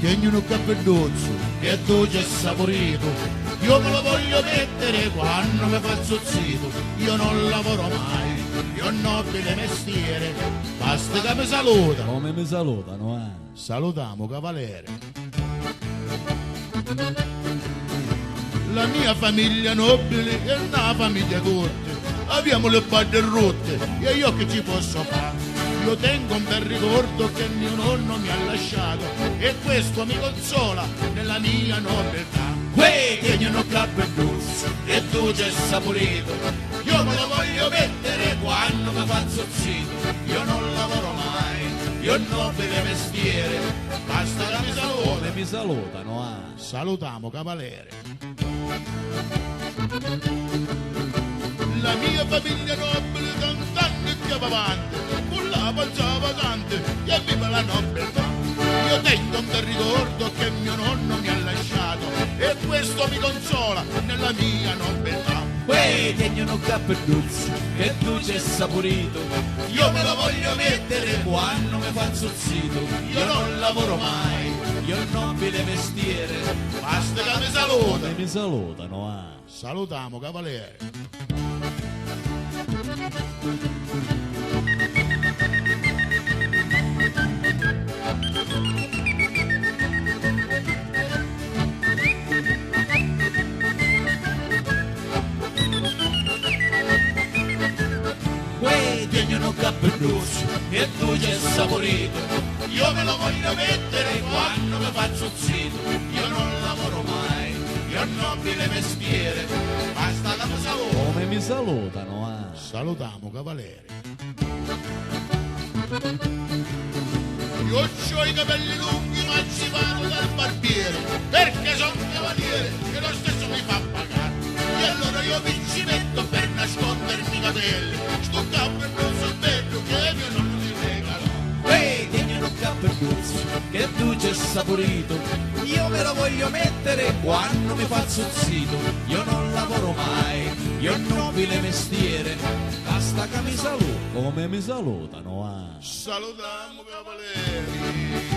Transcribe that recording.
tieni un cappelluzzo che dolce e saporito, io me lo voglio mettere quando mi faccio zitto, io non lavoro mai, io ho nobile mestiere, basta che mi saluta. Come mi salutano, Salutiamo cavaliere. La mia famiglia nobile è una famiglia tutta, abbiamo le palle rotte e io che ci posso fare? Io tengo un bel ricordo che mio nonno mi ha lasciato e questo mi consola nella mia nobiltà. Uè, tieni un cappelluzzo e tu c'è saporito, io me lo voglio mettere quando mi faccio zitto, io non lavoro mai, io ho nobile mestiere, basta che mi saluta. Come mi salutano, Salutiamo cavaliere. La mia famiglia nobile tant'anni che va avanti, con la pensava tante e viva la nobiltà. Io tengo un bel ricordo che mio nonno mi ha lasciato e questo mi consola nella mia nobiltà. Uè, tieni un cappelluzzo che tu c'è saporito, Io me lo voglio mettere quando mi faccio zitto, io non lavoro mai, io ho nobile mestiere, basta che mi saluta. come mi salutano, Salutiamo cavaliere. tieni un cappelluzzo che tu c'è saporito, Io me lo voglio mettere quando mi faccio zitto, io non lavoro mai, io ho nobile mestiere, basta che mi saluta. come mi salutano, Salutiamo cavaliere. Io ho i capelli lunghi ma ci vado dal barbiere, perché sono un cavaliere che lo stesso mi fa pagare. E allora io mi ci metto per nascondermi i capelli, sto cappello bello che mio nonno mi regalò. Ehi, tieni un cappelluzzo che tu c'è saporito, io me lo voglio mettere quando mi faccio zitto, io non lavoro mai, io ho nobile mestiere, basta che mi saluto, come mi salutano, Salutiamo cavalieri.